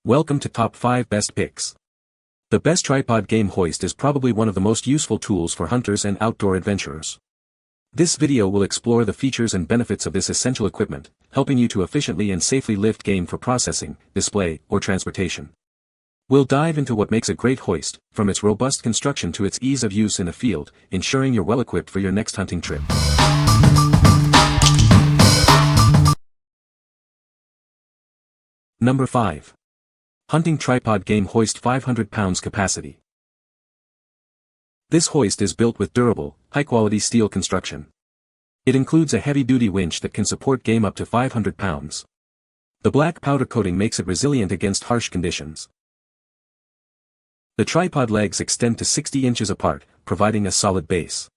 Welcome to Top 5 Best Picks. The best tripod game Hoist is probably one of the most useful tools for hunters and outdoor adventurers. This video will explore the features and benefits of this essential equipment, helping you to efficiently and safely lift game for processing, display, or transportation. We'll dive into what makes a great hoist, from its robust construction to its ease of use in the field, ensuring you're well equipped for your next hunting trip. Number 5. Hunting Tripod Game Hoist 500 pounds capacity. This hoist is built with durable, high-quality steel construction. It includes a heavy-duty winch that can support game up to 500 pounds. The black powder coating makes it resilient against harsh conditions. The tripod legs extend to 60 inches apart, providing a solid base.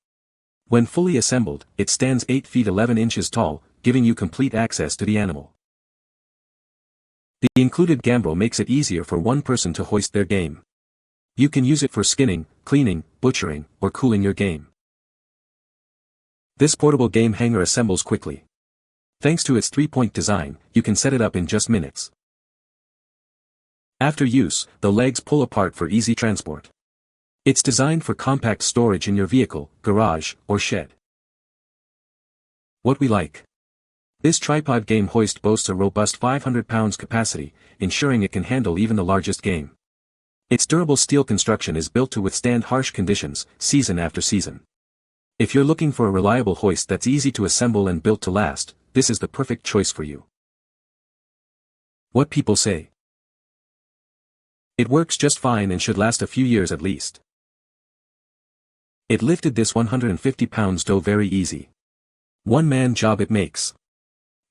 When fully assembled, it stands 8 feet 11 inches tall, giving you complete access to the animal. The included gambrel makes it easier for one person to hoist their game. You can use it for skinning, cleaning, butchering, or cooling your game. This portable game hanger assembles quickly. Thanks to its 3-point design, you can set it up in just minutes. After use, the legs pull apart for easy transport. It's designed for compact storage in your vehicle, garage, or shed. What we like. This tripod game hoist boasts a robust 500 pounds capacity, ensuring it can handle even the largest game. Its durable steel construction is built to withstand harsh conditions, season after season. If you're looking for a reliable hoist that's easy to assemble and built to last, this is the perfect choice for you. What people say. It works just fine and should last a few years at least. It lifted this 150 pounds dough very easy. One-man job it makes.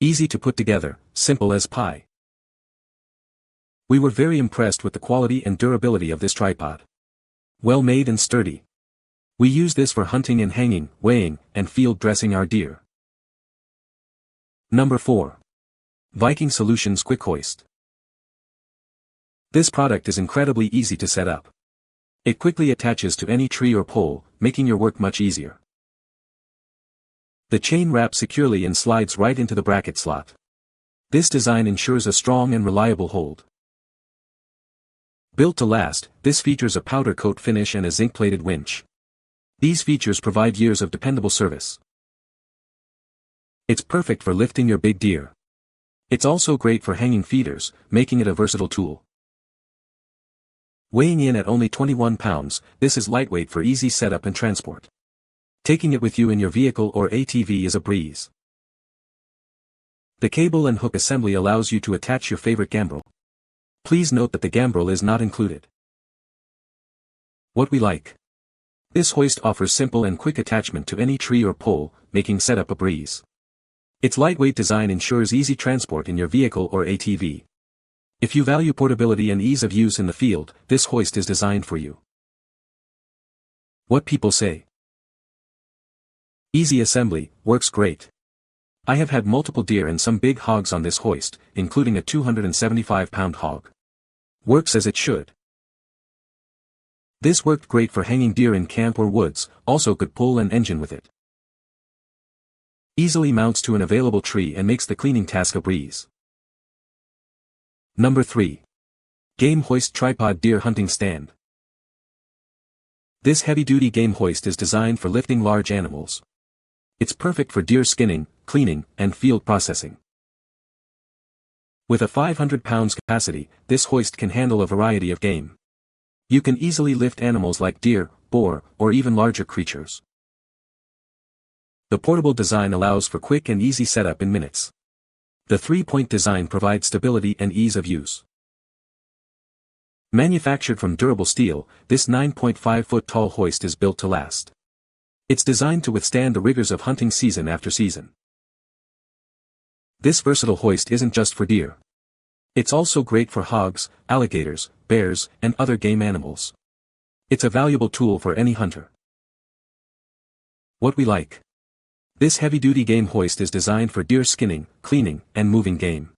Easy to put together, simple as pie. We were very impressed with the quality and durability of this tripod. Well made and sturdy. We use this for hunting and hanging, weighing, and field dressing our deer. Number 4. Viking Solutions KwikHoist. This product is incredibly easy to set up. It quickly attaches to any tree or pole, making your work much easier. The chain wraps securely and slides right into the bracket slot. This design ensures a strong and reliable hold. Built to last, this features a powder coat finish and a zinc-plated winch. These features provide years of dependable service. It's perfect for lifting your big deer. It's also great for hanging feeders, making it a versatile tool. Weighing in at only 21 pounds, this is lightweight for easy setup and transport. Taking it with you in your vehicle or ATV is a breeze. The cable and hook assembly allows you to attach your favorite gambrel. Please note that the gambrel is not included. What we like. This hoist offers simple and quick attachment to any tree or pole, making setup a breeze. Its lightweight design ensures easy transport in your vehicle or ATV. If you value portability and ease of use in the field, this hoist is designed for you. What people say. Easy assembly, works great. I have had multiple deer and some big hogs on this hoist, including a 275-pound hog. Works as it should. This worked great for hanging deer in camp or woods, also could pull an engine with it. Easily mounts to an available tree and makes the cleaning task a breeze. Number 3. Game Hoist Tripod Deer Hunting Stand. This heavy-duty game hoist is designed for lifting large animals. It's perfect for deer skinning, cleaning, and field processing. With a 500 pounds capacity, this hoist can handle a variety of game. You can easily lift animals like deer, boar, or even larger creatures. The portable design allows for quick and easy setup in minutes. The 3-point design provides stability and ease of use. Manufactured from durable steel, this 9.5-foot tall hoist is built to last. It's designed to withstand the rigors of hunting season after season. This versatile hoist isn't just for deer. It's also great for hogs, alligators, bears, and other game animals. It's a valuable tool for any hunter. What we like. This heavy-duty game hoist is designed for deer skinning, cleaning, and moving game.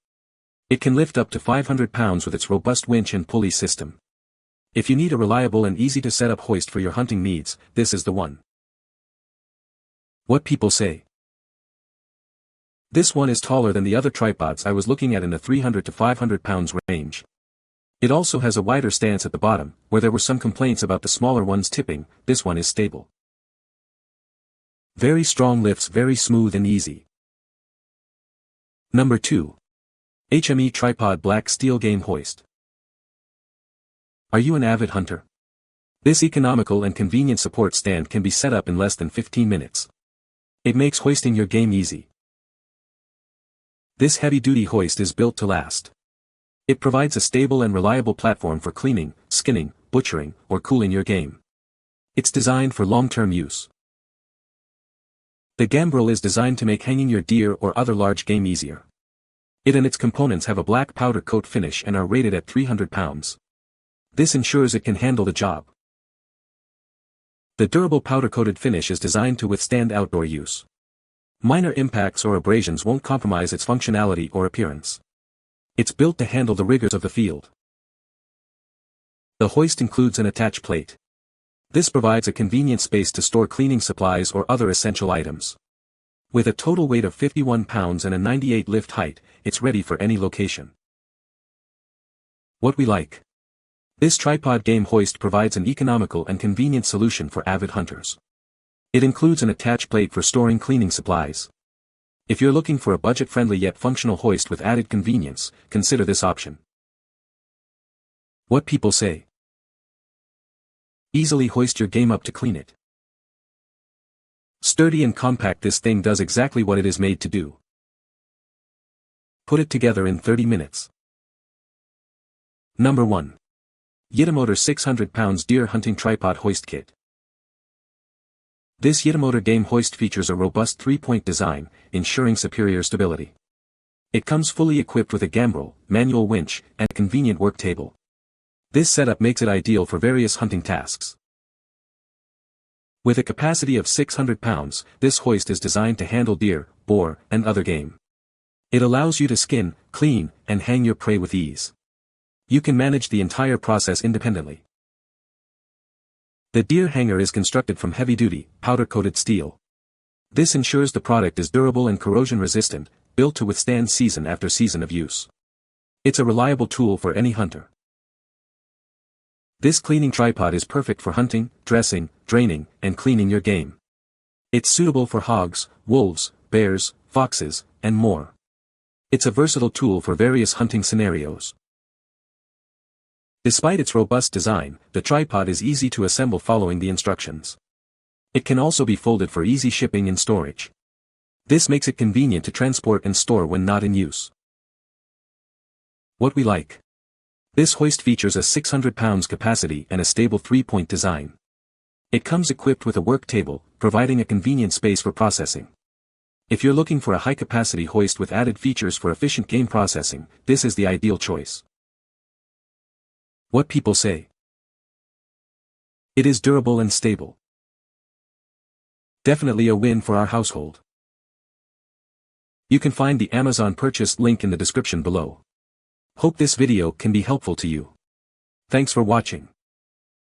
It can lift up to 500 pounds with its robust winch and pulley system. If you need a reliable and easy-to-set-up hoist for your hunting needs, this is the one. What people say. This one is taller than the other tripods I was looking at in the 300 to 500 pounds range. It also has a wider stance at the bottom, where there were some complaints about the smaller ones tipping. This one is stable. Very strong lifts, very smooth and easy. Number 2. HME Tripod Black Steel Game Hoist. Are you an avid hunter? This economical and convenient support stand can be set up in less than 15 minutes. It makes hoisting your game easy. This heavy-duty hoist is built to last. It provides a stable and reliable platform for cleaning, skinning, butchering, or cooling your game. It's designed for long-term use. The gambrel is designed to make hanging your deer or other large game easier. It and its components have a black powder coat finish and are rated at 300 pounds. This ensures it can handle the job. The durable powder-coated finish is designed to withstand outdoor use. Minor impacts or abrasions won't compromise its functionality or appearance. It's built to handle the rigors of the field. The hoist includes an attach plate. This provides a convenient space to store cleaning supplies or other essential items. With a total weight of 51 pounds and a 98 lift height, it's ready for any location. What we like. This tripod game hoist provides an economical and convenient solution for avid hunters. It includes an attach plate for storing cleaning supplies. If you're looking for a budget-friendly yet functional hoist with added convenience, consider this option. What people say. Easily hoist your game up to clean it. Sturdy and compact, this thing does exactly what it is made to do. Put it together in 30 minutes. Number 1. YITAMOTOR 600 pounds Deer Hunting Tripod Hoist Kit. This YITAMOTOR game hoist features a robust 3-point design, ensuring superior stability. It comes fully equipped with a gambrel, manual winch, and a convenient work table. This setup makes it ideal for various hunting tasks. With a capacity of 600 pounds, this hoist is designed to handle deer, boar, and other game. It allows you to skin, clean, and hang your prey with ease. You can manage the entire process independently. The deer hanger is constructed from heavy-duty, powder-coated steel. This ensures the product is durable and corrosion-resistant, built to withstand season after season of use. It's a reliable tool for any hunter. This cleaning tripod is perfect for hunting, dressing, draining, and cleaning your game. It's suitable for hogs, wolves, bears, foxes, and more. It's a versatile tool for various hunting scenarios. Despite its robust design, the tripod is easy to assemble following the instructions. It can also be folded for easy shipping and storage. This makes it convenient to transport and store when not in use. What we like. This hoist features a 600 pounds capacity and a stable 3-point design. It comes equipped with a work table, providing a convenient space for processing. If you're looking for a high-capacity hoist with added features for efficient game processing, this is the ideal choice. What people say. It is durable and stable. Definitely a win for our household. You can find the Amazon purchase link in the description below. Hope this video can be helpful to you. Thanks for watching.